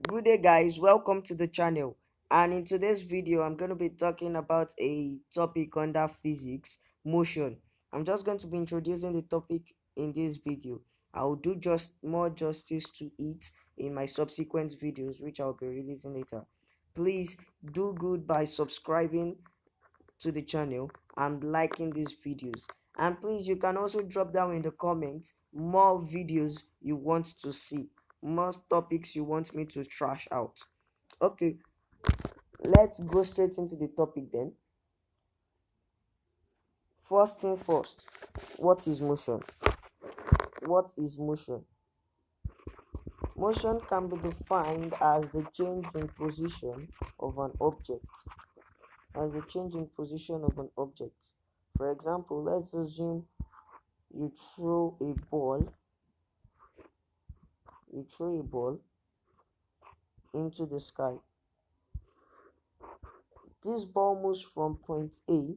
Good day guys, welcome to the channel. And in today's video I'm going to be talking about a topic under physics, motion. I'm just going to be introducing the topic in this video. I'll do just more justice to it in my subsequent videos which I'll be releasing later. Please do good by subscribing to the channel and liking these videos, and please you can also drop down in the comments more videos you want to see, more topics you want me to trash out. Okay, let's go straight into the topic then. First thing first, what is motion? Motion can be defined as the change in position of an object. For example, let's assume you throw a ball into the sky. This ball moves from point A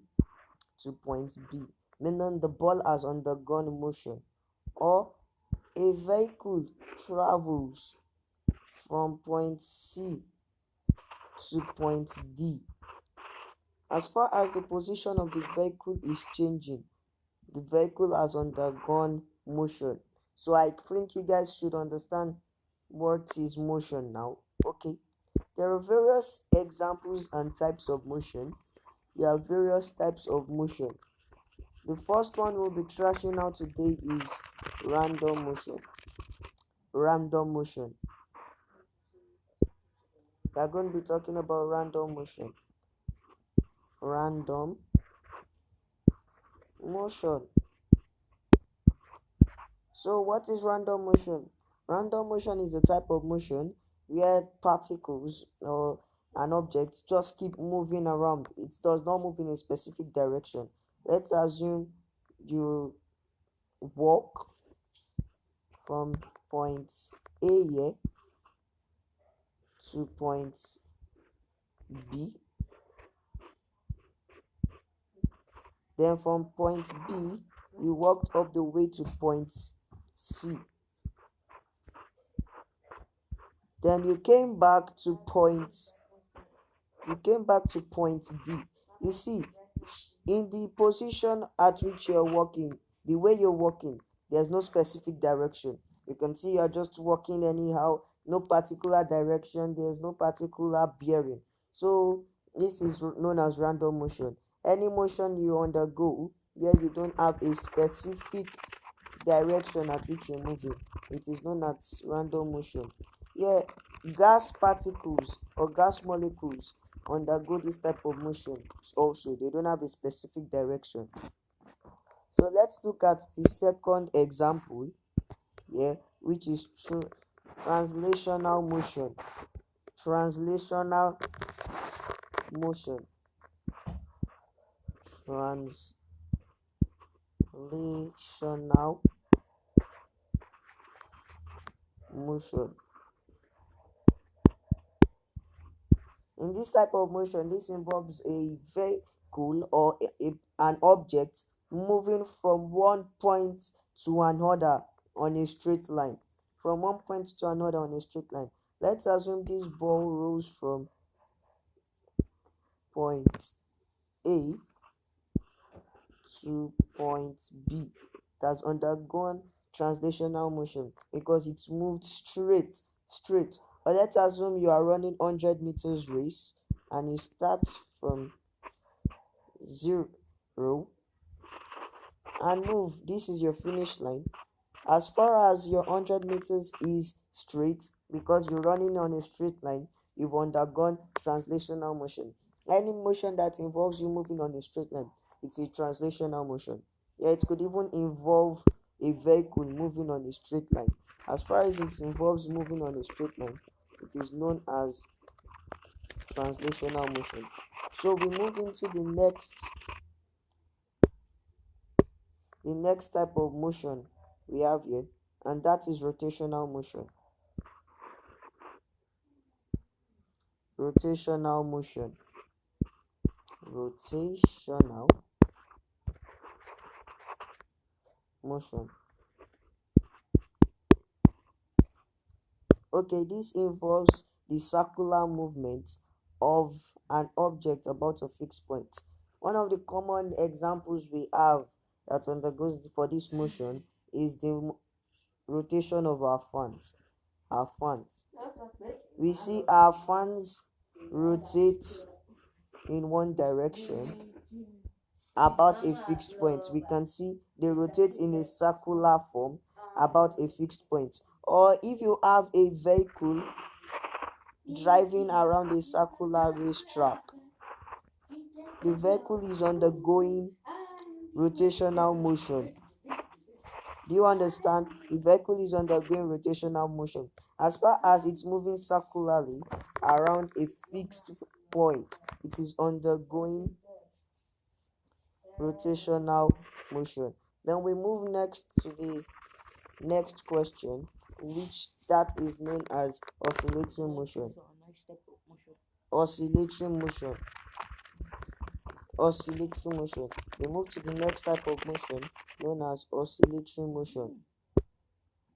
to point B, meaning the ball has undergone motion. Or a vehicle travels from point C to point D. As far as the position of the vehicle is changing, the vehicle has undergone motion. So I think you guys should understand what is motion now. Okay, there are various examples and types of motion. There are various types of motion. The first one we'll be trashing out today is random motion. We are going to be talking about random motion. So what is random motion? Random motion is a type of motion where particles or an object just keep moving around. It does not move in a specific direction. Let's assume you walk from point A here to point B. Then from point B, you walked up the way to point C. Then you came back to point D. You see, in the position at which you're walking, the way you're walking, there's no specific direction. You can see you're just walking anyhow, no particular direction, there's no particular bearing. So this is known as random motion. Any motion you undergo where you don't have a specific direction at which you're moving, it is known as random motion. Yeah, gas particles or gas molecules undergo this type of motion also. They don't have a specific direction. So let's look at the second example here, which is translational motion. Translational motion. In this type of motion, this involves a vehicle or an object moving from one point to another on a straight line. Let's assume this ball rolls from point A to point B. It has undergone translational motion because it's moved straight. Or let's assume you are running 100 meters race and you start from 0 and move. This is your finish line. As far as your 100 meters is straight, because you're running on a straight line, you've undergone translational motion. Any motion that involves you moving on a straight line, it's a translational motion. Yeah, it could even involve a vehicle moving on a straight line. As far as it involves moving on a straight line, it is known as translational motion. So we move into the next type of motion we have here, and that is rotational motion. Okay, this involves the circular movement of an object about a fixed point. One of the common examples we have that undergoes for this motion is the rotation of our fans. We see our fans rotate in one direction about a fixed point. We can see they rotate in a circular form about a fixed point. Or if you have a vehicle driving around a circular racetrack, the vehicle is undergoing rotational motion. Do you understand? The vehicle is undergoing rotational motion. As far as it's moving circularly around a fixed point, it is undergoing rotational motion. Then we move next to the next question, which that is known as oscillatory motion. Oscillatory motion. Oscillatory motion. We move to the next type of motion known as oscillatory motion.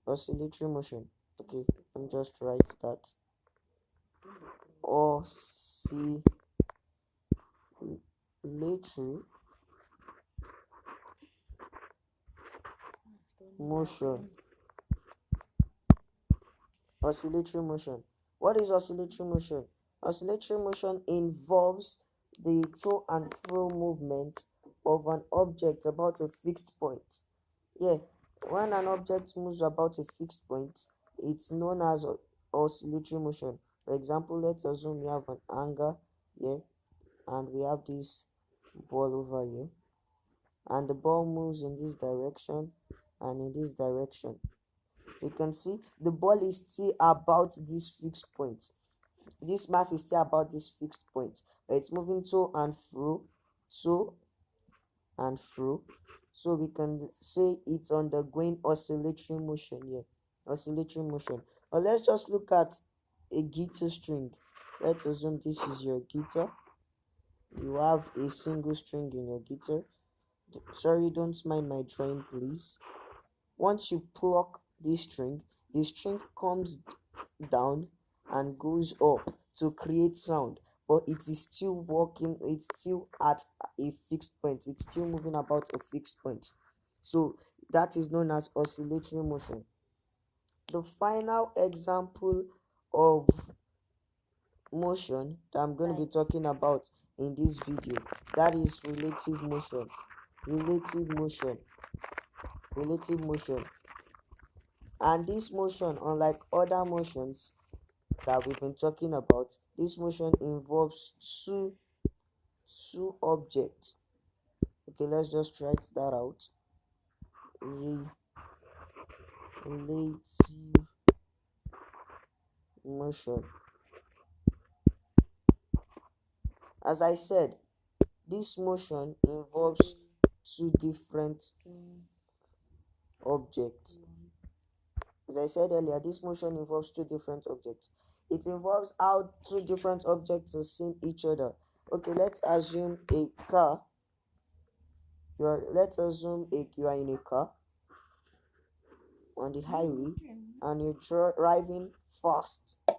Oscillatory motion. Okay, let me just write that. Oscillatory motion. Oscillatory motion. What is oscillatory motion? Oscillatory motion involves the to and fro movement of an object about a fixed point. Yeah, when an object moves about a fixed point, it's known as oscillatory motion. For example, let's assume we have an angle here and we have this ball over here, and the ball moves in this direction and in this direction. You can see the ball is still about this fixed point. This mass is still about this fixed point, but it's moving to and fro, so we can say it's undergoing oscillatory motion here. Oscillatory motion. But let's just look at a guitar string. Let's assume this is your guitar. You have a single string in your guitar. Sorry, don't mind my drawing, please. Once you pluck this string, the string comes down and goes up to create sound, but it is still working, it's still at a fixed point, it's still moving about a fixed point. So that is known as oscillatory motion. The final example of motion that I'm going to be talking about in this video, that is relative motion. Relative motion. And this motion, unlike other motions that we've been talking about, this motion involves two objects. Okay, let's just write that out. Relative motion. As I said, this motion involves two different objects. As I said earlier, this motion involves two different objects. It involves how two different objects are seeing each other. Okay, let's assume a car. Let's assume you are in a car on the highway and you're driving fast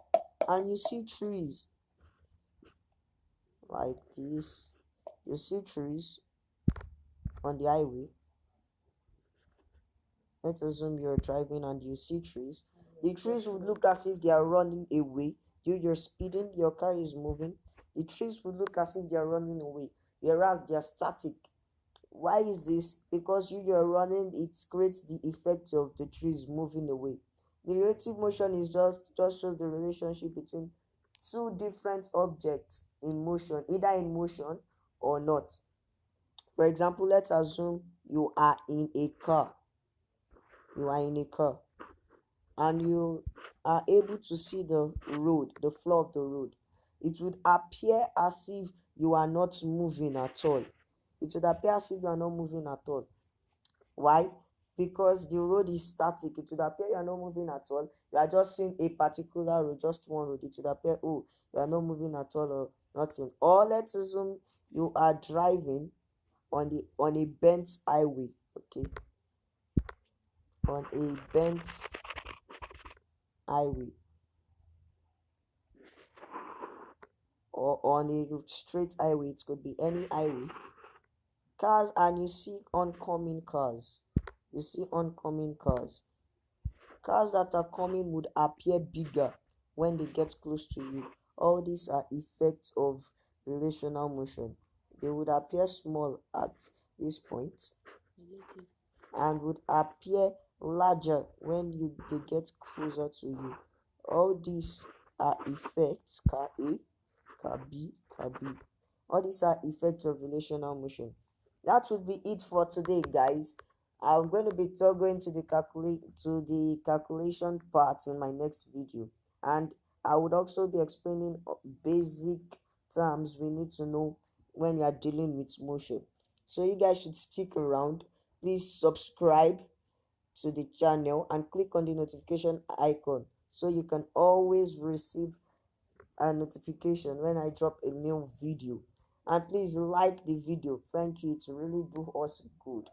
and you see trees like this. You see trees on the highway. Let's assume you're driving and you see trees. The trees would look as if they are running away. You're speeding, your car is moving. The trees would look as if they are running away, whereas they are static. Why is this? Because you're running, it creates the effect of the trees moving away. The relative motion is just shows the relationship between two different objects in motion, either in motion or not. For example, let's assume you are in a car. And you are able to see the road, the floor of the road. It would appear as if you are not moving at all. Why? Because the road is static. It would appear you are not moving at all. You are just seeing a particular road, just one road. It would appear, oh, you are not moving at all or nothing. Or let's assume you are driving on a bent highway. Okay, on a bent highway. or on a straight highway, it could be any highway, cars, and you see oncoming cars. You see oncoming cars. Cars that are coming would appear bigger when they get close to you. All these are effects of relational motion. They would appear small at this point and would appear larger when they get closer to you. All these are effects. Car A, car B, car B. All these are effects of relational motion. That would be it for today, guys. I'm going to be going to the calculation part in my next video, and I would also be explaining basic terms we need to know when you are dealing with motion. So you guys should stick around. Please subscribe to the channel and click on the notification icon so you can always receive a notification when I drop a new video. And please like the video. Thank you, it really do us good.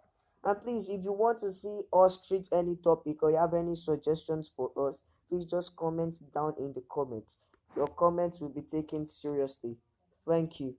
And please, if you want to see us treat any topic or you have any suggestions for us, please just comment down in the comments. Your comments will be taken seriously. Thank you.